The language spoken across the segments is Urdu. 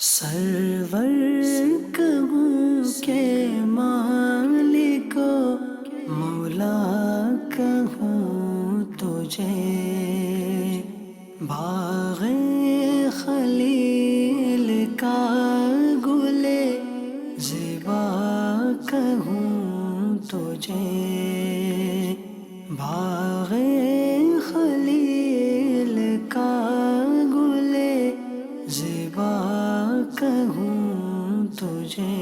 سرور کہوں کہ مالک مولا کہوں تجھے، باغ خلیل کا گل زیبا کہوں تجھے، باغ خلیل کا گل زیبا کہوں تجھے۔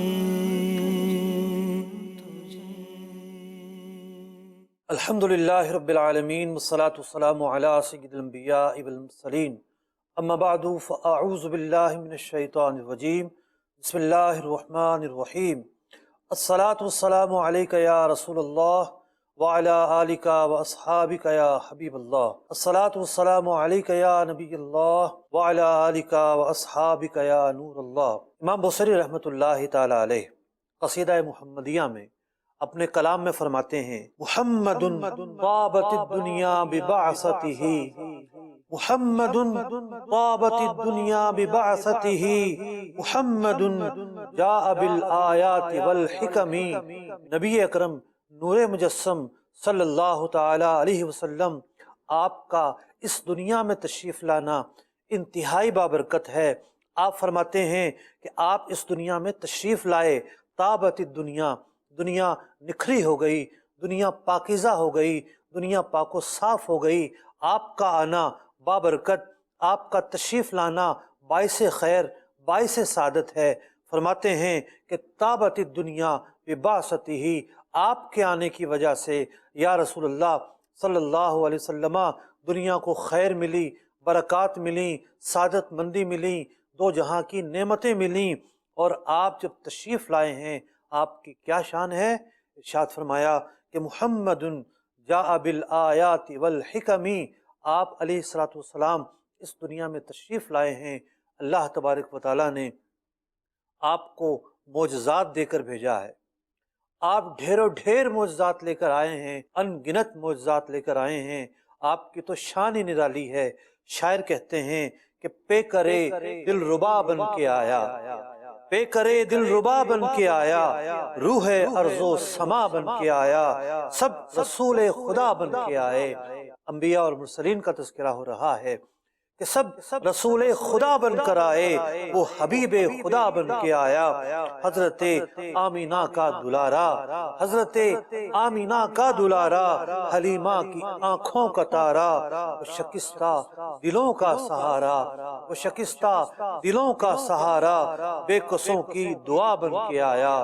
الحمد للہ رب العالمین والصلاة والسلام علی سید الانبیاء والمرسلین، اما بعد فاعوذ باللہ من الشیطان الرجیم، بسم اللہ الرحمن الرحیم۔ الصلاة والسلام علیک یا رسول اللہ وعلی آلک واصحابک یا حبیب اللہ، الصلاة والسلام علیک یا نبی اللہ وعلی آلک واصحابک یا نور اللہ۔ امام بوصیری رحمۃ اللہ تعال علیہ قصیدہ محمدیہ میں اپنے کلام میں فرماتے ہیں، محمد طابت الدنیا ببعثتہ، محمد طابت الدنیا ببعثتہ، محمد جاء بالآیات والحکم۔ نبی اکرم نور مجسم صلی اللہ تعالی علیہ وسلم آپ کا اس دنیا میں تشریف لانا انتہائی بابرکت ہے۔ آپ فرماتے ہیں کہ آپ اس دنیا میں تشریف لائے، طابت الدنیا، دنیا نکھری ہو گئی، دنیا پاکیزہ ہو گئی، دنیا پاک و صاف ہو گئی۔ آپ کا آنا بابرکت، آپ کا تشریف لانا باعث خیر، باعث سعادت ہے۔ فرماتے ہیں کہ طابت الدنیا ببعثتہ، آپ کے آنے کی وجہ سے یا رسول اللہ صلی اللہ علیہ وسلم دنیا کو خیر ملی، برکات ملی، سعادت مندی ملی، دو جہاں کی نعمتیں ملیں۔ اور آپ جب تشریف لائے ہیں آپ کی کیا شان ہے؟ ارشاد فرمایا کہ محمد جاء بالآیات والحکم، آپ علیہ الصلوۃ والسلام اس دنیا میں تشریف لائے ہیں۔ اللہ تبارک و تعالیٰ نے آپ کو معجزات دے کر بھیجا ہے۔ آپ ڈھیر معجزات لے کر آئے ہیں، ان گنت معجزات لے کر آئے ہیں۔ آپ کی تو شان ہی نرالی ہے۔ شاعر کہتے ہیں کہ پے کرے دل ربا بن کے آیا، پے کرے دل ربا بن کے آیا، روح ارض و سما بن کے آیا، سب رسول خدا بن کے آئے۔ انبیاء اور مرسلین کا تذکرہ ہو رہا ہے کہ سب رسول خدا بن کر آئے، وہ حبیب خدا بن کے آیا۔ حضرت آمینہ کا دلارا، حضرت آمینہ کا دلارا، حلیمہ کی آنکھوں کا تارا، وہ شکستہ دلوں کا سہارا، وہ شکستہ دلوں کا سہارا، بے کسوں کی دعا بن کے آیا،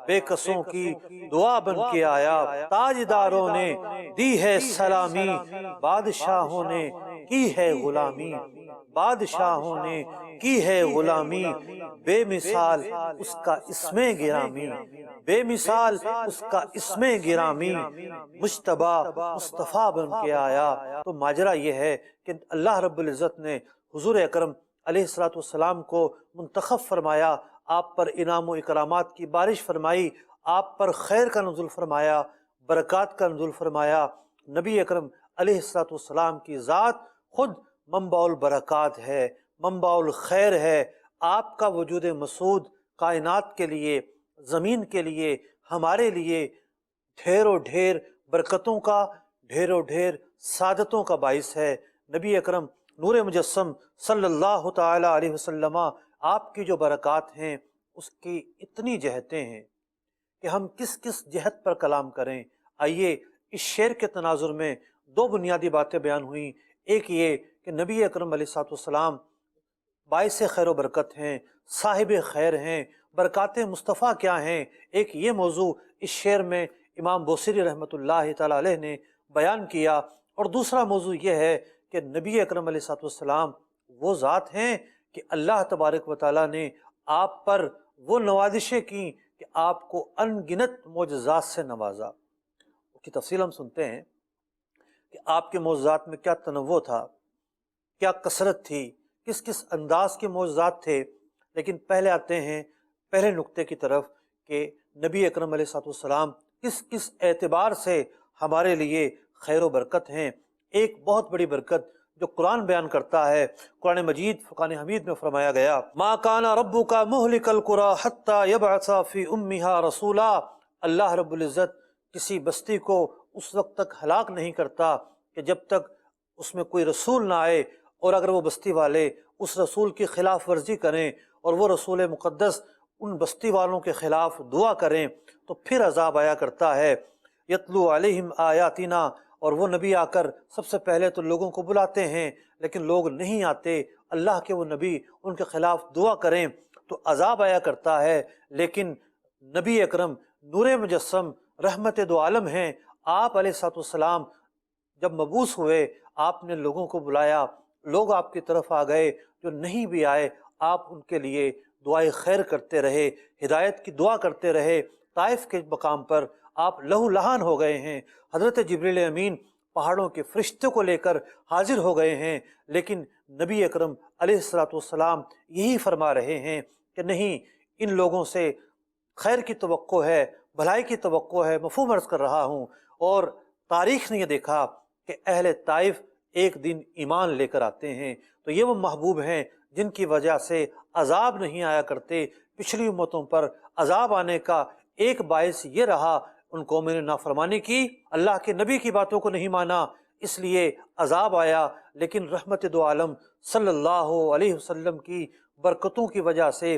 بے کسوں کی دعا بن کے آیا۔ تاجداروں نے دی ہے سلامی، بادشاہوں نے کی ہے غلامی، بادشاہوں نے کی ہے غلامی، بے مثال اس کا اسم گرامی، بے مثال اس کا اسم گرامی، مجتبی مصطفیٰ بن کے آیا۔ تو ماجرا یہ ہے کہ اللہ رب العزت نے حضور اکرم علیہ الصلوۃ والسلام کو منتخب فرمایا، آپ پر انعام و اکرامات کی بارش فرمائی، آپ پر خیر کا نزول فرمایا، برکات کا نزول فرمایا۔ نبی اکرم علیہ الصلوۃ والسلام کی ذات خود منبع البرکات ہے، منبع الخیر ہے۔ آپ کا وجود مسعود کائنات کے لیے، زمین کے لیے، ہمارے لیے ڈھیر برکتوں کا، ڈھیر سعادتوں کا باعث ہے۔ نبی اکرم نور مجسم صلی اللہ تعالی علیہ وسلم آپ کی جو برکات ہیں اس کی اتنی جہتیں ہیں کہ ہم کس جہت پر کلام کریں۔ آئیے اس شعر کے تناظر میں دو بنیادی باتیں بیان ہوئیں۔ ایک یہ کہ نبی اکرم علیہ الصلوۃ والسلام باعث خیر و برکت ہیں، صاحب خیر ہیں۔ برکات مصطفیٰ کیا ہیں؟ ایک یہ موضوع اس شعر میں امام بوصیری رحمۃ اللہ تعالی علیہ نے بیان کیا، اور دوسرا موضوع یہ ہے کہ نبی اکرم علیہ الصلوۃ والسلام وہ ذات ہیں کہ اللہ تبارک و تعالیٰ نے آپ پر وہ نوازشیں کی کہ آپ کو ان گنت معجزات سے نوازا۔ اس کی تفصیل ہم سنتے ہیں کہ آپ کے معجزات میں کیا تنوع تھا، کیا کثرت تھی، کس انداز کے معجزات تھے۔ لیکن پہلے آتے ہیں پہلے نقطے کی طرف کہ نبی اکرم علیہ الصلوۃ والسلام کس اعتبار سے ہمارے لیے خیر و برکت ہیں۔ ایک بہت بڑی برکت جو قرآن بیان کرتا ہے۔ قرآن مجید فرقان حمید میں فرمایا گیا ما کان ربک مہلک القری حتی یبعث فی امہا رسولا، اللہ رب العزت کسی بستی کو اس وقت تک ہلاک نہیں کرتا کہ جب تک اس میں کوئی رسول نہ آئے، اور اگر وہ بستی والے اس رسول کی خلاف ورزی کریں اور وہ رسول مقدس ان بستی والوں کے خلاف دعا کریں تو پھر عذاب آیا کرتا ہے۔ یتلو علیہم آیاتنا، اور وہ نبی آ کر سب سے پہلے تو لوگوں کو بلاتے ہیں لیکن لوگ نہیں آتے، اللہ کے وہ نبی ان کے خلاف دعا کریں تو عذاب آیا کرتا ہے۔ لیکن نبی اکرم نور مجسم رحمت دو عالم ہیں، آپ علیہ السلام جب مبعوث ہوئے آپ نے لوگوں کو بلایا، لوگ آپ کی طرف آ گئے، جو نہیں بھی آئے آپ ان کے لیے دعائے خیر کرتے رہے، ہدایت کی دعا کرتے رہے۔ طائف کے مقام پر آپ لہو لہان ہو گئے ہیں، حضرت جبریل امین پہاڑوں کے فرشتے کو لے کر حاضر ہو گئے ہیں، لیکن نبی اکرم علیہ السلام یہی فرما رہے ہیں کہ نہیں، ان لوگوں سے خیر کی توقع ہے، بھلائی کی توقع ہے، مفہوم عرض کر رہا ہوں۔ اور تاریخ نے یہ دیکھا کہ اہل طائف ایک دن ایمان لے کر آتے ہیں، تو یہ وہ محبوب ہیں جن کی وجہ سے عذاب نہیں آیا کرتے۔ پچھلی امتوں پر عذاب آنے کا ایک باعث یہ رہا، ان قوموں نے نافرمانی کی، اللہ کے نبی کی باتوں کو نہیں مانا، اس لیے عذاب آیا۔ لیکن رحمت دو عالم صلی اللہ علیہ وسلم کی برکتوں کی وجہ سے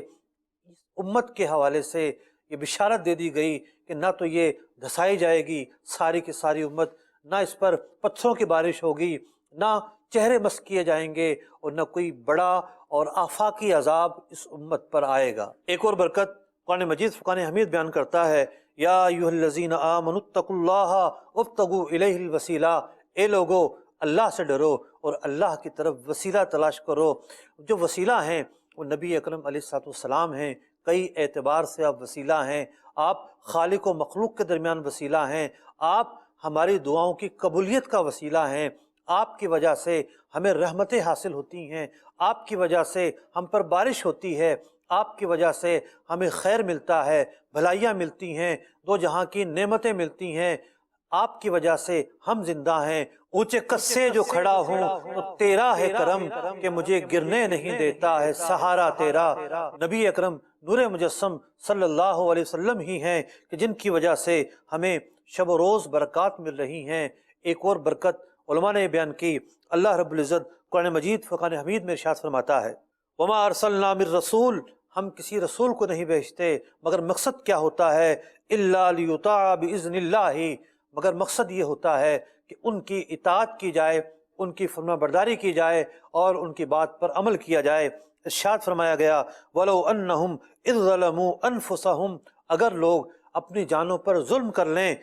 امت کے حوالے سے یہ بشارت دے دی گئی کہ نہ تو یہ دھسائی جائے گی ساری کی ساری امت، نہ اس پر پتھروں کی بارش ہوگی، نہ چہرے مسخ کیے جائیں گے، اور نہ کوئی بڑا اور آفاقی عذاب اس امت پر آئے گا۔ ایک اور برکت قرآن مجید فرقان حمید بیان کرتا ہے، یا ایھا الذین آمنوا اتقوا اللہ وابتغوا الیہ الوسیلہ، اے لوگو اللہ سے ڈرو اور اللہ کی طرف وسیلہ تلاش کرو۔ جو وسیلہ ہیں وہ نبی اکرم علیہ السلام ہیں، کئی اعتبار سے آپ وسیلہ ہیں، آپ خالق و مخلوق کے درمیان وسیلہ ہیں، آپ ہماری دعاؤں کی قبولیت کا وسیلہ ہیں، آپ کی وجہ سے ہمیں رحمتیں حاصل ہوتی ہیں، آپ کی وجہ سے ہم پر بارش ہوتی ہے، آپ کی وجہ سے ہمیں خیر ملتا ہے، بھلائیاں ملتی ہیں، دو جہاں کی نعمتیں ملتی ہیں، آپ کی وجہ سے ہم زندہ ہیں۔ اونچے قد سے جو کھڑا ہوں تو تیرا ہے کرم کہ مجھے گرنے نہیں دیتا ہے سہارا تیرا۔ نبی اکرم نور مجسم صلی اللہ علیہ وسلم ہی ہیں کہ جن کی وجہ سے ہمیں شب و روز برکات مل رہی ہیں۔ ایک اور برکت علماء نے بیان کی، اللہ رب العزت قرآن مجید فرقان حمید میں ارشاد فرماتا ہے، وما ارسلنا من رسول، ہم کسی رسول کو نہیں بھیجتے مگر مقصد کیا ہوتا ہے، الا لیطاع باذن اللہ، مگر مقصد یہ ہوتا ہے کہ ان کی اطاعت کی جائے، ان کی فرما برداری کی جائے اور ان کی بات پر عمل کیا جائے۔ ارشاد فرمایا گیا، وَلَوْ أَنَّهُمْ إِذْ ظَلَمُوا أَنفُسَهُمْ، اگر لوگ اپنی جانوں پر ظلم کر لیں،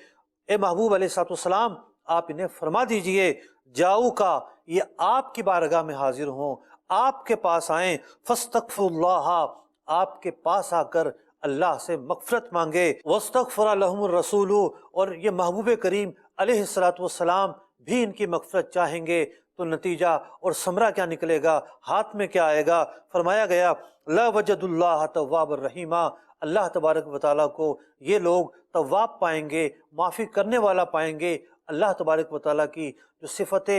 اے محبوب علیہ السلام آپ انہیں فرما دیجئے، جاؤ کا یہ آپ کی بارگاہ میں حاضر ہوں، آپ کے پاس آئیں، فَاسْتَغْفِرُوا اللَّهَ، آپ کے پاس آ کر اللہ سے مغفرت مانگے، وَاسْتَغْفَرَ لَهُمُ الرَّسُولُ، اور یہ محبوب کریم علیہ السلام بھی ان کی مغفرت چاہیں گے، تو نتیجہ اور ثمرہ کیا نکلے گا، ہاتھ میں کیا آئے گا؟ فرمایا گیا، لا وجد اللہ تواب الرحیمہ، اللہ تبارک و تعالیٰ کو یہ لوگ تواب پائیں گے، معافی کرنے والا پائیں گے۔ اللہ تبارک و تعالیٰ کی جو صفت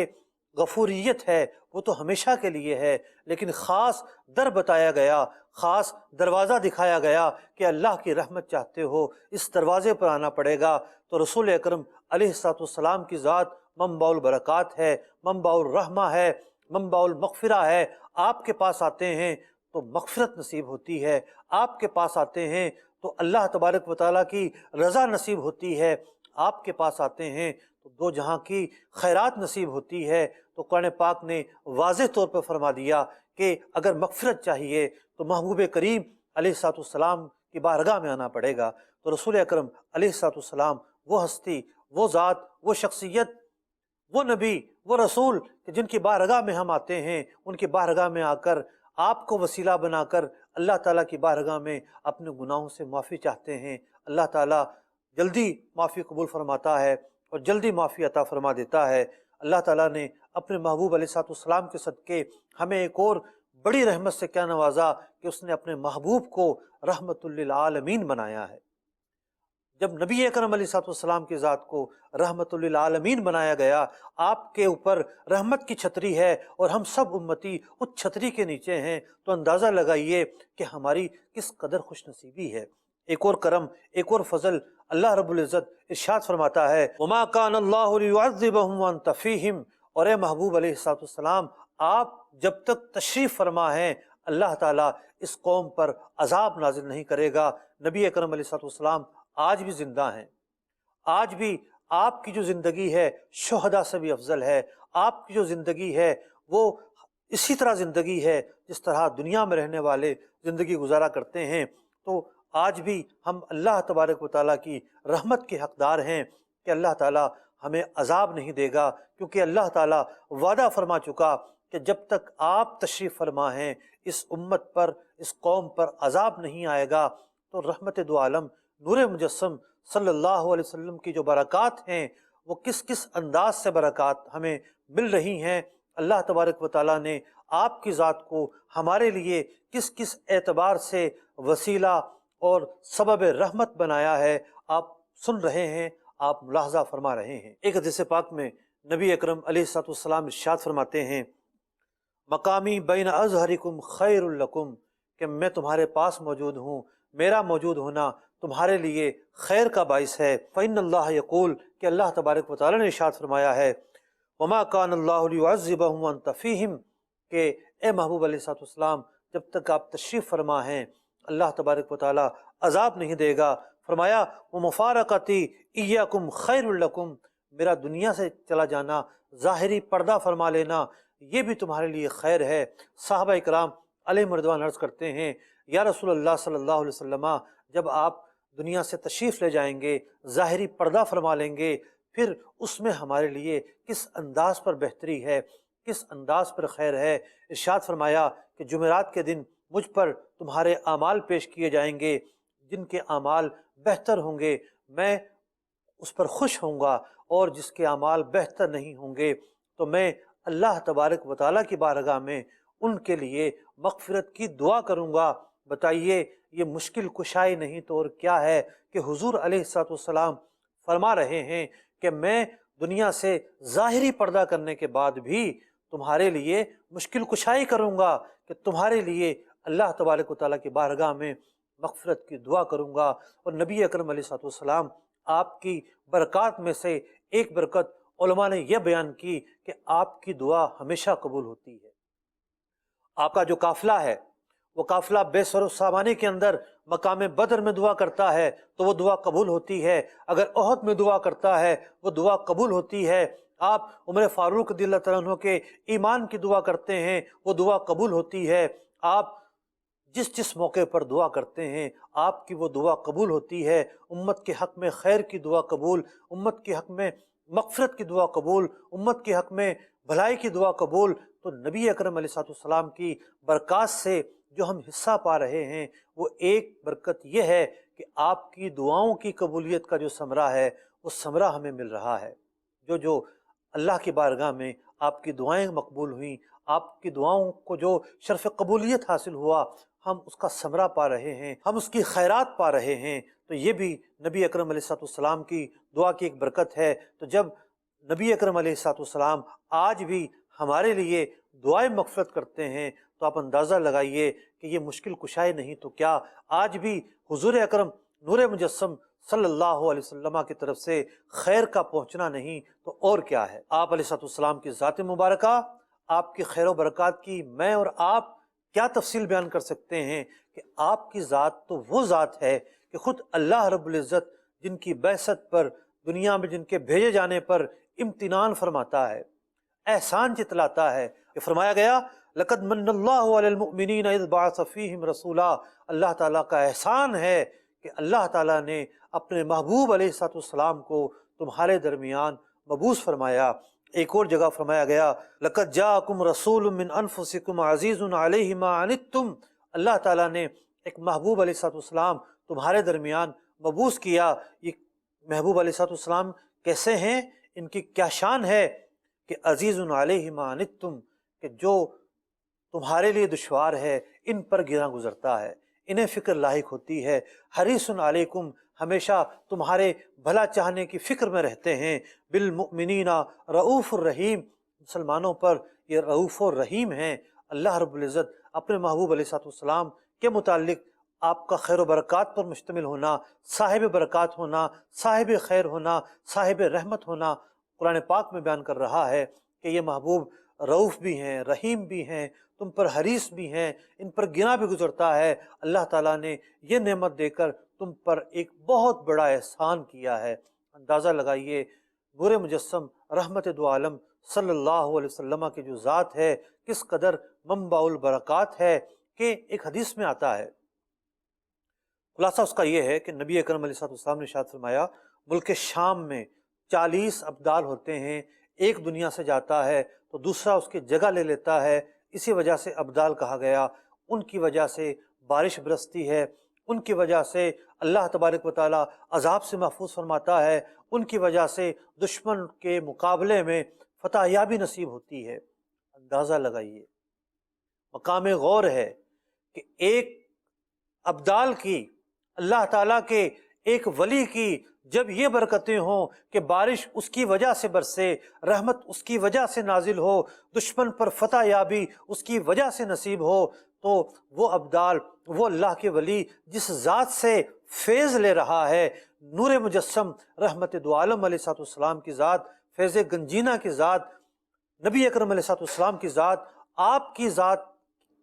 غفوریت ہے وہ تو ہمیشہ کے لیے ہے، لیکن خاص در بتایا گیا، خاص دروازہ دکھایا گیا کہ اللہ کی رحمت چاہتے ہو اس دروازے پر آنا پڑے گا۔ تو رسول اکرم علیہ السلام کی ذات منبع البرکات ہے، منبع الرحمہ ہے، منبع المغفرہ ہے۔ آپ کے پاس آتے ہیں تو مغفرت نصیب ہوتی ہے، آپ کے پاس آتے ہیں تو اللہ تبارک و تعالیٰ کی رضا نصیب ہوتی ہے، آپ کے پاس آتے ہیں تو دو جہاں کی خیرات نصیب ہوتی ہے۔ تو قرآن پاک نے واضح طور پر فرما دیا کہ اگر مغفرت چاہیے تو محبوب کریم علیہ السلام کی بارگاہ میں آنا پڑے گا۔ تو رسول اکرم علیہ السلام وہ ہستی، وہ ذات، وہ شخصیت، وہ نبی، وہ رسول کہ جن کی بارگاہ میں ہم آتے ہیں، ان کی بارگاہ میں آ کر آپ کو وسیلہ بنا کر اللہ تعالیٰ کی بارگاہ میں اپنے گناہوں سے معافی چاہتے ہیں۔ اللہ تعالیٰ جلدی معافی قبول فرماتا ہے اور جلدی معافی عطا فرما دیتا ہے۔ اللہ تعالیٰ نے اپنے محبوب علیہ السلام کے صدقے ہمیں ایک اور بڑی رحمت سے کیا نوازا کہ اس نے اپنے محبوب کو رحمت للعالمین بنایا ہے۔ جب نبی اکرم علیہ السلام کی ذات کو رحمت للعالمین بنایا گیا، آپ کے اوپر رحمت کی چھتری ہے اور ہم سب امتی اس چھتری کے نیچے ہیں، تو اندازہ لگائیے کہ ہماری کس قدر خوش نصیبی ہے۔ ایک اور کرم، ایک اور فضل اللہ رب العزت ارشاد فرماتا ہے، وما کان اللہ لیعذبہم وانت فیہم، اور اے محبوب علیہ السلام، آپ جب تک تشریف فرما ہیں اللہ تعالیٰ اس قوم پر عذاب نازل نہیں کرے گا۔ نبی اکرم علیہ السلام آج بھی زندہ ہیں، آج بھی آپ کی جو زندگی ہے شہداء سے بھی افضل ہے۔ آپ کی جو زندگی ہے وہ اسی طرح زندگی ہے جس طرح دنیا میں رہنے والے زندگی گزارا کرتے ہیں۔ تو آج بھی ہم اللہ تبارک و تعالیٰ کی رحمت کے حقدار ہیں کہ اللہ تعالیٰ ہمیں عذاب نہیں دے گا، کیونکہ اللہ تعالیٰ وعدہ فرما چکا کہ جب تک آپ تشریف فرما ہیں اس امت پر، اس قوم پر عذاب نہیں آئے گا۔ تو رحمت دو عالم نور مجسم صلی اللہ علیہ وسلم کی جو برکات ہیں وہ کس کس انداز سے برکات ہمیں مل رہی ہیں، اللہ تبارک و تعالیٰ نے آپ کی ذات کو ہمارے لیے کس کس اعتبار سے وسیلہ اور سبب رحمت بنایا ہے، آپ سن رہے ہیں، آپ ملاحظہ فرما رہے ہیں۔ ایک حدیث پاک میں نبی اکرم علیہ السلام ارشاد فرماتے ہیں، مقامی بین اظہرکم خیر لکم، کہ میں تمہارے پاس موجود ہوں، میرا موجود ہونا تمہارے لیے خیر کا باعث ہے۔ فإن اللہ یقول، کہ اللہ تبارک و تعالیٰ نے ارشاد فرمایا ہے، وما کان اللہ لیعذبہم وانت فیہم، کہ اے محبوب علیہ السلام جب تک آپ تشریف فرما ہیں اللہ تبارک و تعالیٰ عذاب نہیں دے گا۔ فرمایا ومفارقتی ایاکم خیر لکم، میرا دنیا سے چلا جانا، ظاہری پردہ فرما لینا، یہ بھی تمہارے لیے خیر ہے۔ صحابہ اکرام علیہ مردوان عرض کرتے ہیں، یا رسول اللہ صلی اللہ علیہ وسلم، جب آپ دنیا سے تشریف لے جائیں گے، ظاہری پردہ فرما لیں گے، پھر اس میں ہمارے لیے کس انداز پر بہتری ہے، کس انداز پر خیر ہے۔ ارشاد فرمایا کہ جمعرات کے دن مجھ پر تمہارے اعمال پیش کیے جائیں گے، جن کے اعمال بہتر ہوں گے میں اس پر خوش ہوں گا، اور جس کے اعمال بہتر نہیں ہوں گے تو میں اللہ تبارک و تعالیٰ کی بارگاہ میں ان کے لیے مغفرت کی دعا کروں گا۔ بتائیے یہ مشکل کشائی نہیں تو اور کیا ہے کہ حضور علیہ السلام فرما رہے ہیں کہ میں دنیا سے ظاہری پردہ کرنے کے بعد بھی تمہارے لیے مشکل کشائی کروں گا، کہ تمہارے لیے اللہ تبارک و تعالیٰ کی بارگاہ میں مغفرت کی دعا کروں گا۔ اور نبی اکرم علیہ السلام آپ کی برکات میں سے ایک برکت علماء نے یہ بیان کی کہ آپ کی دعا ہمیشہ قبول ہوتی ہے۔ آپ کا جو قافلہ ہے وہ قافلہ بے سر و سامانے کے اندر مقام بدر میں دعا کرتا ہے تو وہ دعا قبول ہوتی ہے، اگر احد میں دعا کرتا ہے وہ دعا قبول ہوتی ہے۔ آپ عمر فاروق رضی اللہ تعالیٰ عنہ کے ایمان کی دعا کرتے ہیں وہ دعا قبول ہوتی ہے۔ آپ جس جس موقع پر دعا کرتے ہیں آپ کی وہ دعا قبول ہوتی ہے۔ امت کے حق میں خیر کی دعا قبول، امت کے حق میں مغفرت کی دعا قبول، امت کے حق میں بھلائی کی دعا قبول۔ تو نبی اکرم علیہ السلام کی برکات سے جو ہم حصہ پا رہے ہیں وہ ایک برکت یہ ہے کہ آپ کی دعاؤں کی قبولیت کا جو ثمرہ ہے وہ ثمرہ ہمیں مل رہا ہے۔ جو اللہ کی بارگاہ میں آپ کی دعائیں مقبول ہوئیں، آپ کی دعاؤں کو جو شرف قبولیت حاصل ہوا، ہم اس کا ثمرہ پا رہے ہیں، ہم اس کی خیرات پا رہے ہیں، تو یہ بھی نبی اکرم علیہ السلام کی دعا کی ایک برکت ہے۔ تو جب نبی اکرم علیہ السلام آج بھی ہمارے لیے دعائیں مغفرت کرتے ہیں تو آپ اندازہ لگائیے کہ یہ مشکل کشائی نہیں تو کیا آج بھی حضور اکرم نور مجسم صلی اللہ علیہ وسلم کی طرف سے خیر کا پہنچنا نہیں تو اور کیا ہے۔ آپ علیہ السلام کی ذات مبارکہ، آپ کی خیر و برکات کی میں اور آپ کیا تفصیل بیان کر سکتے ہیں کہ آپ کی ذات تو وہ ذات ہے کہ خود اللہ رب العزت جن کی بعثت پر دنیا میں جن کے بھیجے جانے پر امتنان فرماتا ہے، احسان جتلاتا ہے، کہ فرمایا گیا لقد من اللہ علی المؤمنین اذ بعث فیہم رسولا، اللہ تعالیٰ کا احسان ہے کہ اللہ تعالیٰ نے اپنے محبوب علیہ السلام کو تمہارے درمیان مبعوث فرمایا۔ ایک اور جگہ فرمایا گیا لقد جاءکم رسول من انفسکم عزیز علیہ ما عنتم، اللہ تعالیٰ نے ایک محبوب علیہ السلام تمہارے درمیان مبعوث کیا۔ یہ محبوب علیہ السلام کیسے ہیں، ان کی کیا شان ہے کہ عزیز علیہ ما عنتم، کہ جو تمہارے لیے دشوار ہے ان پر گراں گزرتا ہے، انہیں فکر لاحق ہوتی ہے۔ حریص علیکم، ہمیشہ تمہارے بھلا چاہنے کی فکر میں رہتے ہیں۔ بالمؤمنین رؤوف الرحیم، مسلمانوں پر یہ رؤوف الرحیم ہیں۔ اللہ رب العزت اپنے محبوب علیہ السلام کے متعلق آپ کا خیر و برکات پر مشتمل ہونا، صاحب برکات ہونا، صاحب خیر ہونا، صاحب رحمت ہونا، قرآن پاک میں بیان کر رہا ہے کہ یہ محبوب رؤوف بھی ہیں، رحیم بھی ہیں، تم پر حریص بھی ہیں، ان پر گنا بھی گزرتا ہے۔ اللہ تعالیٰ نے یہ نعمت دے کر تم پر ایک بہت بڑا احسان کیا ہے۔ اندازہ لگائیے نور مجسم رحمت دو عالم صلی اللہ علیہ وسلم کی جو ذات ہے کس قدر منبع البرکات ہے، کہ ایک حدیث میں آتا ہے، خلاصہ اس کا یہ ہے کہ نبی اکرم علیہ السلام نے ارشاد فرمایا ملک شام میں 40 ابدال ہوتے ہیں، ایک دنیا سے جاتا ہے تو دوسرا اس کی جگہ لے لیتا ہے، اسی وجہ سے ابدال کہا گیا۔ ان کی وجہ سے بارش برستی ہے، ان کی وجہ سے اللہ تبارک و تعالیٰ عذاب سے محفوظ فرماتا ہے، ان کی وجہ سے دشمن کے مقابلے میں فتح یابی نصیب ہوتی ہے۔ اندازہ لگائیے، مقام غور ہے کہ ایک ابدال کی، اللہ تعالیٰ کے ایک ولی کی جب یہ برکتیں ہوں کہ بارش اس کی وجہ سے برسے، رحمت اس کی وجہ سے نازل ہو، دشمن پر فتح یابی اس کی وجہ سے نصیب ہو، تو وہ ابدال، وہ اللہ کے ولی جس ذات سے فیض لے رہا ہے، نور مجسم رحمت دو عالم علیہ السلام کی ذات، فیض گنجینہ کی ذات، نبی اکرم علیہ السلام کی ذات، آپ کی ذات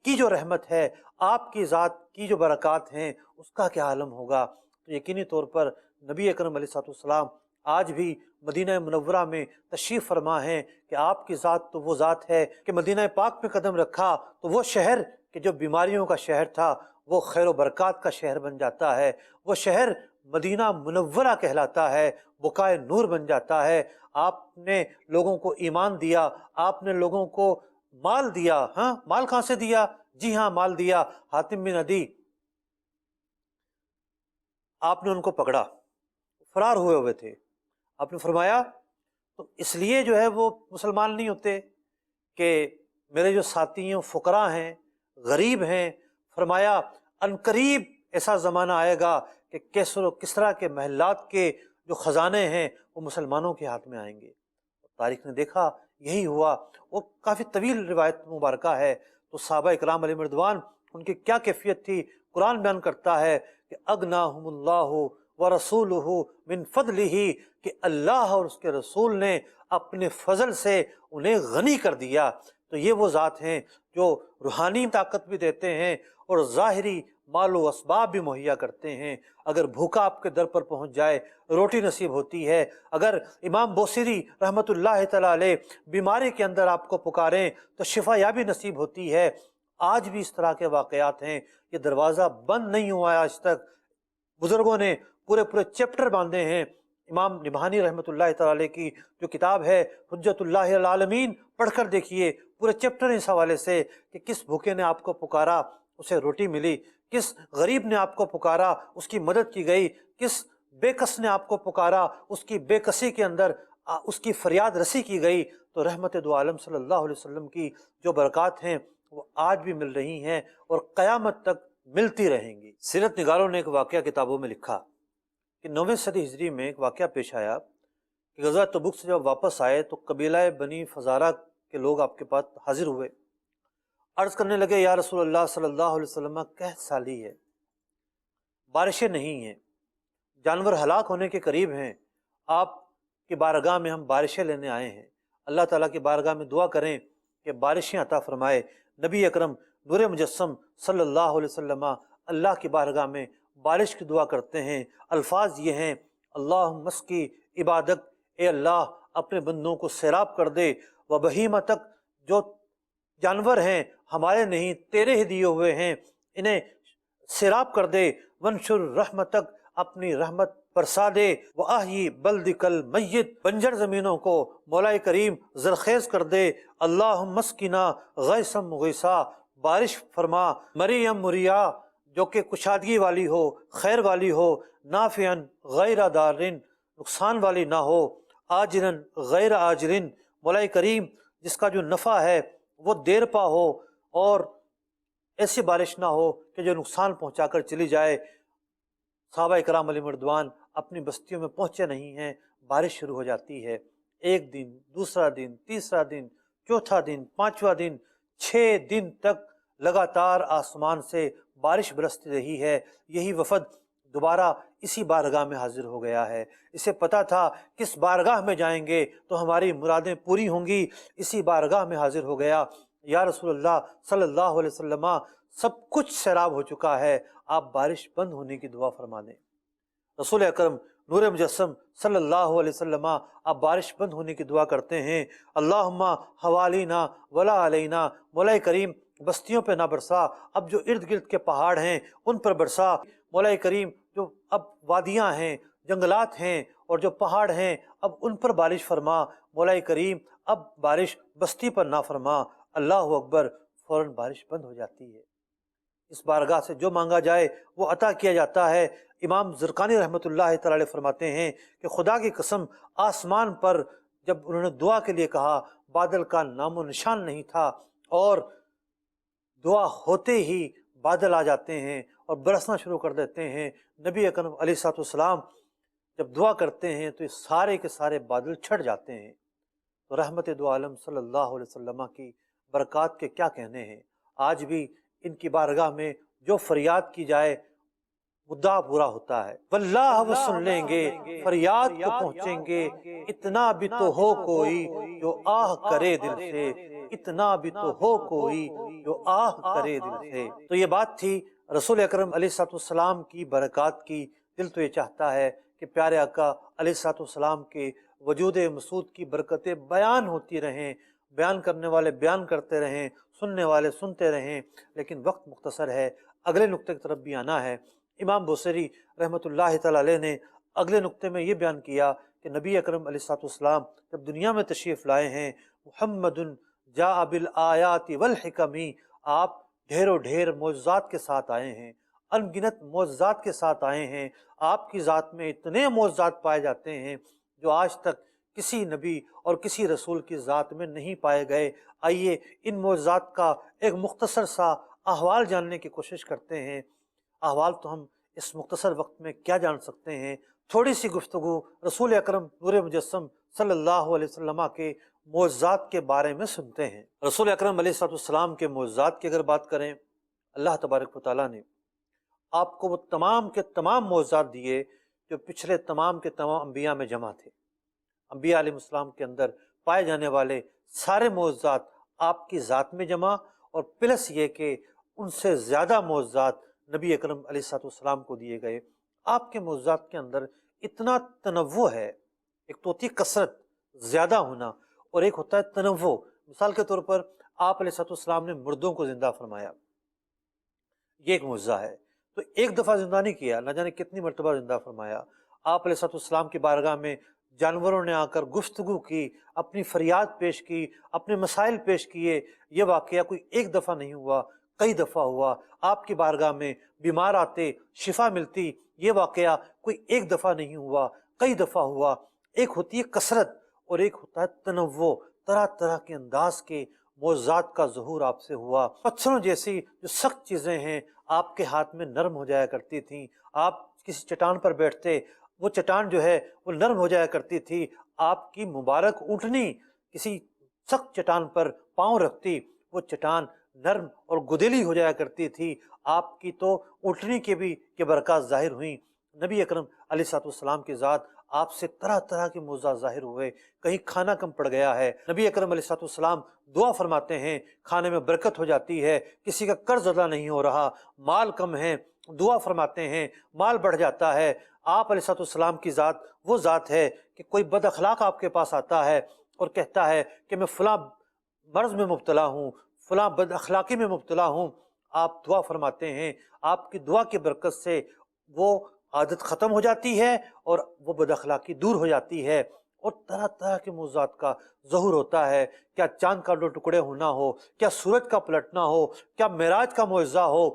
کی جو رحمت ہے، آپ کی ذات کی جو برکات ہیں، اس کا کیا عالم ہوگا۔ تو یقینی طور پر نبی اکرم علیہ السلام آج بھی مدینہ منورہ میں تشریف فرما ہیں کہ آپ کی ذات تو وہ ذات ہے کہ مدینہ پاک میں قدم رکھا تو وہ شہر کہ جو بیماریوں کا شہر تھا وہ خیر و برکات کا شہر بن جاتا ہے، وہ شہر مدینہ منورہ کہلاتا ہے، بقائے نور بن جاتا ہے۔ آپ نے لوگوں کو ایمان دیا، آپ نے لوگوں کو مال دیا۔ ہاں، مال کہاں سے دیا؟ جی ہاں، مال دیا۔ حاتم بن عدی، آپ نے ان کو پکڑا، فرار ہوئے ہوئے تھے، آپ نے فرمایا تو اس لیے جو ہے وہ مسلمان نہیں ہوتے کہ میرے جو ساتھی ہیں فقراء ہیں، غریب ہیں، فرمایا عنقریب ایسا زمانہ آئے گا کہ کیسر و کسریٰ کے محلات کے جو خزانے ہیں وہ مسلمانوں کے ہاتھ میں آئیں گے۔ تاریخ نے دیکھا یہی ہوا۔ وہ کافی طویل روایت مبارکہ ہے، تو صحابہ اکرام علیہ رضوان ان کی کیا کیفیت تھی، قرآن بیان کرتا ہے کہ اغناہم اللہ ورسولہ من فضلہ، کہ اللہ اور اس کے رسول نے اپنے فضل سے انہیں غنی کر دیا۔ تو یہ وہ ذات ہیں جو روحانی طاقت بھی دیتے ہیں اور ظاہری مال و اسباب بھی مہیا کرتے ہیں۔ اگر بھوکا آپ کے در پر پہنچ جائے روٹی نصیب ہوتی ہے، اگر امام بوصیری رحمۃ اللہ تعالی علیہ بیماری کے اندر آپ کو پکاریں تو شفا یابی نصیب ہوتی ہے۔ آج بھی اس طرح کے واقعات ہیں، یہ دروازہ بند نہیں ہوا ہے آج تک۔ بزرگوں نے پورے چیپٹر باندھے ہیں۔ امام نبھانی رحمۃ اللہ تعالی علیہ کی جو کتاب ہے حجت اللہ العالمین، پڑھ کر دیکھیے، پورے چیپٹر اس حوالے سے کہ کس بھوکے نے آپ کو پکارا اسے روٹی ملی، کس غریب نے آپ کو پکارا اس کی مدد کی گئی، کس بے کس نے آپ کو پکارا اس کی بے کسی کے اندر اس کی فریاد رسی کی گئی۔ تو رحمت دو عالم صلی اللہ علیہ وسلم کی جو برکات ہیں وہ آج بھی مل رہی ہیں اور قیامت تک ملتی رہیں گی۔ سیرت نگاروں نے ایک واقعہ کتابوں میں لکھا کہ 9ویں صدی ہجری میں ایک واقعہ پیش آیا کہ غزوہ تبوک سے جب واپس آئے تو قبیلہ بنی فزارہ کے لوگ آپ کے پاس حاضر ہوئے، عرض کرنے لگے یا رسول اللہ صلی اللہ علیہ وسلم، قحط سالی ہے، بارشیں نہیں ہیں، جانور ہلاک ہونے کے قریب ہیں، آپ کی بارگاہ میں ہم بارشیں لینے آئے ہیں، اللہ تعالیٰ کی بارگاہ میں دعا کریں کہ بارشیں عطا فرمائے۔ نبی اکرم نور مجسم صلی اللہ علیہ وسلم اللہ کی بارگاہ میں بارش کی دعا کرتے ہیں۔ الفاظ یہ ہیں، اللہم اسقی عبادک، اے اللہ اپنے بندوں کو سیراب کر دے، و بہیمتک، جو جانور ہیں ہمارے نہیں تیرے ہی دیے ہوئے ہیں انہیں سیراب کر دے، ونشر رحمتک، اپنی رحمت برسا دے، وَأَحْيِ بَلْدِكَ الْمَيِّتِ، بنجر زمینوں کو مولا کریم زرخیز کر دے، اللہم اسقنا غیثا مغیثا، بارش فرما، مریم مریا، جو کہ کشادگی والی ہو، خیر والی ہو، نافعن غیر دارن، نقصان والی نہ ہو، آجرن غیر آجرن، مولا کریم جس کا جو نفع ہے وہ دیر پا ہو اور ایسی بارش نہ ہو کہ جو نقصان پہنچا کر چلی جائے۔ صحابہ کرام علیہ مردوان اپنی بستیوں میں پہنچے نہیں ہیں، بارش شروع ہو جاتی ہے۔ ایک دن، دوسرا دن، تیسرا دن، چوتھا دن، پانچواں دن، 6 دن تک لگاتار آسمان سے بارش برستی رہی ہے۔ یہی وفد دوبارہ اسی بارگاہ میں حاضر ہو گیا ہے۔ اسے پتہ تھا کس بارگاہ میں جائیں گے تو ہماری مرادیں پوری ہوں گی، اسی بارگاہ میں حاضر ہو گیا۔ یا رسول اللہ صلی اللہ علیہ وسلم، سب کچھ سیراب ہو چکا ہے، آپ بارش بند ہونے کی دعا فرما دیں۔ رسول اکرم نور مجسم صلی اللہ علیہ وسلم آپ بارش بند ہونے کی دعا کرتے ہیں۔ اللہم حوالینا ولا علینا، مولا کریم بستیوں پہ نہ برسا، اب جو ارد گرد کے پہاڑ ہیں ان پر برسا۔ مولا کریم جو اب وادیاں ہیں، جنگلات ہیں اور جو پہاڑ ہیں اب ان پر بارش فرما۔ مولا کریم اب بارش بستی پر نہ فرما۔ اللہ اکبر، فوراً بارش بند ہو جاتی ہے۔ اس بارگاہ سے جو مانگا جائے وہ عطا کیا جاتا ہے۔ امام زرقانی رحمۃ اللہ تعال علیہ فرماتے ہیں کہ خدا کی قسم، آسمان پر جب انہوں نے دعا کے لیے کہا، بادل کا نام و نشان نہیں تھا، اور دعا ہوتے ہی بادل آ جاتے ہیں اور برسنا شروع کر دیتے ہیں۔ نبی اکرم علیہ الصلوۃ والسلام جب دعا کرتے ہیں تو یہ سارے کے سارے بادل چھٹ جاتے ہیں۔ تو رحمت دو عالم صلی اللہ علیہ وسلم کی برکات کے کیا کہنے ہیں۔ آج بھی ان کی بارگاہ میں جو فریاد کی جائے مدعا پورا ہوتا ہے۔ واللہ وہ سن لیں گے، فریاد کو پہنچیں گے، اتنا بھی تو ہو کوئی جو آہ کرے دل سے، اتنا بھی تو ہو کوئی جو آہ کرے دل سے۔ تو یہ بات تھی رسول اکرم علیہ الصلوۃ والسلام کی برکات کی۔ دل تو یہ چاہتا ہے کہ پیارے آقا علیہ الصلوۃ والسلام کے وجود مسعود کی برکتیں بیان ہوتی رہیں، بیان کرنے والے بیان کرتے رہیں، سننے والے سنتے رہیں، لیکن وقت مختصر ہے، اگلے نقطے کی طرف بھی آنا ہے۔ امام بوصیری رحمۃ اللہ تعالی علیہ نے اگلے نقطے میں یہ بیان کیا کہ نبی اکرم علیہ الصلوۃ والسلام جب دنیا میں تشریف لائے ہیں، محمد جاء بالآیات والحکم، آپ ڈھیر و ڈھیر معجزات کے ساتھ آئے ہیں، ان گنت معجزات کے ساتھ آئے ہیں۔ آپ کی ذات میں اتنے معجزات پائے جاتے ہیں جو آج تک کسی نبی اور کسی رسول کی ذات میں نہیں پائے گئے۔ آئیے ان معجزات کا ایک مختصر سا احوال جاننے کی کوشش کرتے ہیں۔ احوال تو ہم اس مختصر وقت میں کیا جان سکتے ہیں، تھوڑی سی گفتگو رسول اکرم نور مجسم صلی اللہ علیہ وسلم کے معجزات کے بارے میں سنتے ہیں۔ رسول اکرم علیہ السلام کے معجزات کی اگر بات کریں، اللہ تبارک و تعالیٰ نے آپ کو وہ تمام کے تمام معجزات دیے جو پچھلے تمام کے تمام انبیاء میں جمع تھے۔ انبیاء علیہ السلام کے اندر پائے جانے والے سارے معجزات آپ کی ذات میں جمع، اور پلس یہ کہ ان سے زیادہ معجزات نبی اکرم علیہ السلام کو دیے گئے۔ آپ کے معجزات کے اندر اتنا تنوع ہے، ایک تو ہوتی ہے کثرت، زیادہ ہونا، اور ایک ہوتا ہے تنوع۔ مثال کے طور پر آپ علیہ السلام نے مردوں کو زندہ فرمایا، یہ ایک معجزہ ہے۔ تو ایک دفعہ زندہ نہیں کیا، نہ جانے کتنی مرتبہ زندہ فرمایا۔ آپ علیہ السلام کی بارگاہ میں جانوروں نے آ کر گفتگو کی، اپنی فریاد پیش کی، اپنے مسائل پیش کیے۔ یہ واقعہ کوئی ایک دفعہ نہیں ہوا، کئی دفعہ ہوا۔ آپ کی بارگاہ میں بیمار آتے، شفا ملتی، یہ واقعہ کوئی ایک دفعہ نہیں ہوا، کئی دفعہ ہوا۔ ایک ہوتی ہے کثرت اور ایک ہوتا ہے تنوع، طرح طرح کے انداز کے معجزات کا ظہور آپ سے ہوا۔ پتھروں جیسی جو سخت چیزیں ہیں آپ کے ہاتھ میں نرم ہو جایا کرتی تھیں۔ آپ کسی چٹان پر بیٹھتے، وہ چٹان جو ہے وہ نرم ہو جایا کرتی تھی۔ آپ کی مبارک اونٹنی کسی سخت چٹان پر پاؤں رکھتی، وہ چٹان نرم اور گدیلی ہو جایا کرتی تھی۔ آپ کی تو اونٹنی کے بھی کہ برکات ظاہر ہوئیں۔ نبی اکرم علیہ السلام کی ذات آپ سے طرح طرح کے معجزات ظاہر ہوئے۔ کہیں کھانا کم پڑ گیا ہے، نبی اکرم علیہ السلام دعا فرماتے ہیں، کھانے میں برکت ہو جاتی ہے۔ کسی کا قرض ادا نہیں ہو رہا، مال کم ہے، دعا فرماتے ہیں، مال بڑھ جاتا ہے۔ آپ علیہ السلام کی ذات وہ ذات ہے کہ کوئی بد اخلاق آپ کے پاس آتا ہے اور کہتا ہے کہ میں فلاں مرض میں مبتلا ہوں، فلاں بد اخلاقی میں مبتلا ہوں، آپ دعا فرماتے ہیں، آپ کی دعا کی برکت سے وہ عادت ختم ہو جاتی ہے اور وہ بد اخلاقی دور ہو جاتی ہے، اور طرح طرح کے معجزات کا ظہور ہوتا ہے۔ کیا چاند کا دو ٹکڑے ہونا ہو، کیا سورج کا پلٹنا ہو، کیا معراج کا معجزہ ہو۔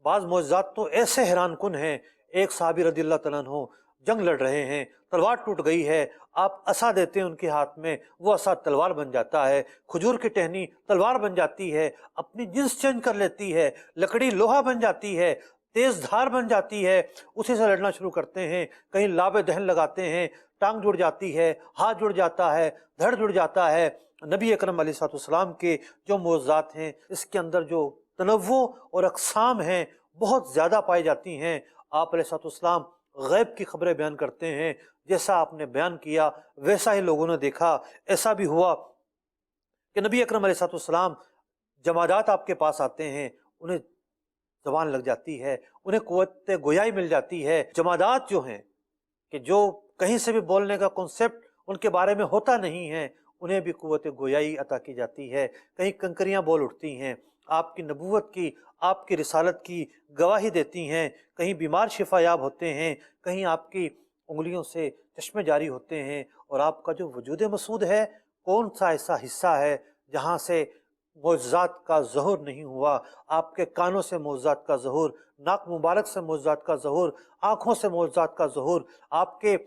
بعض معجزات تو ایسے حیران کن ہیں۔ ایک صحابی رضی اللہ تعالیٰ عنہ جنگ لڑ رہے ہیں، تلوار ٹوٹ گئی ہے، آپ عصا دیتے ہیں ان کے ہاتھ میں، وہ عصا تلوار بن جاتا ہے، کھجور کی ٹہنی تلوار بن جاتی ہے، اپنی جنس چینج کر لیتی ہے، لکڑی لوہا بن جاتی ہے، تیز دھار بن جاتی ہے، اسی سے لڑنا شروع کرتے ہیں، کہیں لاب دہن لگاتے ہیں، ٹانگ جڑ جاتی ہے، ہاتھ جڑ جاتا ہے، دھڑ جڑ جاتا ہے۔ نبی اکرم علیہ السلام کے جو معجزات ہیں، اس کے اندر جو تنوع اور اقسام ہیں بہت زیادہ پائی جاتی ہیں۔ آپ علیہ السلام غیب کی خبریں بیان کرتے ہیں، جیسا آپ نے بیان کیا ویسا ہی لوگوں نے دیکھا۔ ایسا بھی ہوا کہ نبی اکرم علیہ السلام جمادات آپ کے پاس آتے ہیں، انہیں زبان لگ جاتی ہے، انہیں قوت گویائی مل جاتی ہے۔ جمادات جو ہیں کہ جو کہیں سے بھی بولنے کا کنسیپٹ ان کے بارے میں ہوتا نہیں ہے، انہیں بھی قوت گویائی عطا کی جاتی ہے، کہیں کنکریاں بول اٹھتی ہیں، آپ کی نبوت کی، آپ کی رسالت کی گواہی دیتی ہیں، کہیں بیمار شفا یاب ہوتے ہیں، کہیں آپ کی انگلیوں سے چشمے جاری ہوتے ہیں، اور آپ کا جو وجود مسعود ہے، کون سا ایسا حصہ ہے جہاں سے معجزات کا ظہور نہیں ہوا؟ آپ کے کانوں سے معجزات کا ظہور، ناک مبارک سے معجزات کا ظہور، آنکھوں سے معجزات کا ظہور، آپ کے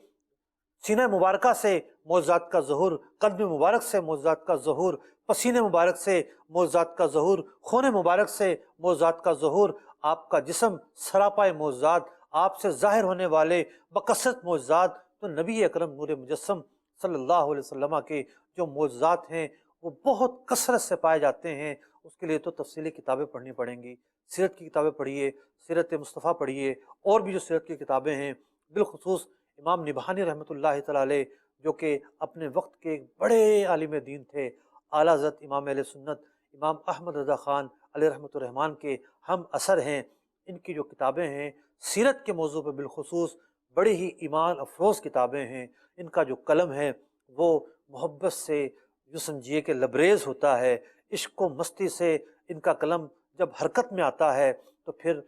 سینہ مبارکہ سے معجزات کا ظہور، قدم مبارک سے معجزات کا ظہور، پسینے مبارک سے معجزات کا ظہور، خون مبارک سے معجزات کا ظہور، آپ کا جسم سراپائے معجزات، آپ سے ظاہر ہونے والے بکثرت معجزات۔ تو نبی اکرم نور مجسم صلی اللہ علیہ وسلم کے جو معجزات ہیں وہ بہت کثرت سے پائے جاتے ہیں۔ اس کے لیے تو تفصیلی کتابیں پڑھنی پڑیں گی، سیرت کی کتابیں پڑھیے، سیرت مصطفیٰ پڑھیے، اور بھی جو سیرت کی کتابیں ہیں، بالخصوص امام نبہانی رحمۃ اللہ تعالی علیہ، جو کہ اپنے وقت کے ایک بڑے عالم دین تھے، اعلیٰ حضرت امام اہل سنت امام احمد رضا خان علیہ رحمۃ الرحمان کے ہم اثر ہیں۔ ان کی جو کتابیں ہیں سیرت کے موضوع پہ بالخصوص بڑی ہی ایمان افروز کتابیں ہیں۔ ان کا جو قلم ہے وہ محبت سے جو سمجھیے کہ لبریز ہوتا ہے، عشق و مستی سے ان کا قلم جب حرکت میں آتا ہے تو پھر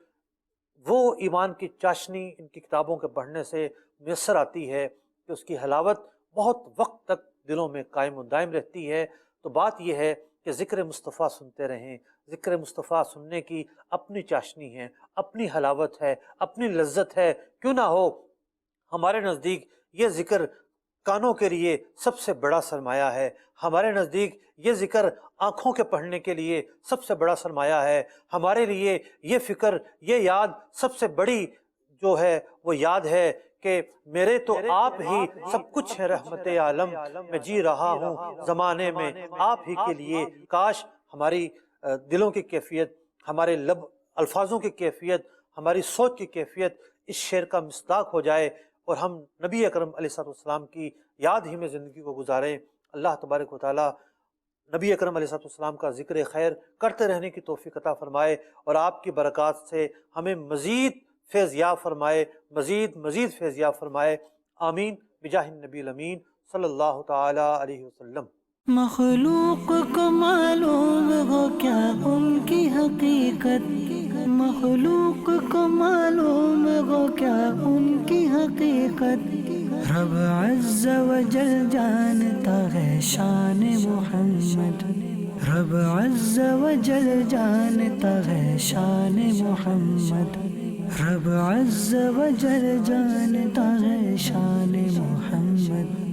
وہ ایمان کی چاشنی ان کی کتابوں کے پڑھنے سے میسر آتی ہے کہ اس کی حلاوت بہت وقت تک دلوں میں قائم و دائم رہتی ہے۔ تو بات یہ ہے کہ ذکر مصطفیٰ سنتے رہیں، ذکر مصطفیٰ سننے کی اپنی چاشنی ہے، اپنی حلاوت ہے، اپنی لذت ہے۔ کیوں نہ ہو، ہمارے نزدیک یہ ذکر کانوں کے لیے سب سے بڑا سرمایہ ہے، ہمارے نزدیک یہ ذکر آنکھوں کے پڑھنے کے لیے سب سے بڑا سرمایہ ہے، ہمارے لیے یہ فکر، یہ یاد سب سے بڑی جو ہے وہ یاد ہے کہ میرے تو آپ ہی سب کچھ ہے، رحمت عالم میں جی رہا ہوں زمانے میں آپ ہی کے لیے۔ کاش ہماری دلوں کی کیفیت، ہمارے لب الفاظوں کی کیفیت، ہماری سوچ کی کیفیت اس شعر کا مصداق ہو جائے اور ہم نبی اکرم علیہ السلام کی یاد ہی میں زندگی کو گزاریں۔ اللہ تبارک و تعالی نبی اکرم علیہ السلام کا ذکر خیر کرتے رہنے کی توفیق عطا فرمائے، اور آپ کی برکات سے ہمیں مزید فیض یاب فرمائے، مزید فیض یاب فرمائے۔ آمین بجاہ النبی الامین صلی اللہ تعالی علیہ وسلم۔ مخلوق کو معلوم ہو کیا ان کی حقیقت، مخلوق کو معلوم ہو کیا ان کی حقیقت، رب عز و جل جانتا ہے شان محمد، رب عز و جل جانتا ہے شان محمد، رب عز و جل جانتا ہے شان محمد۔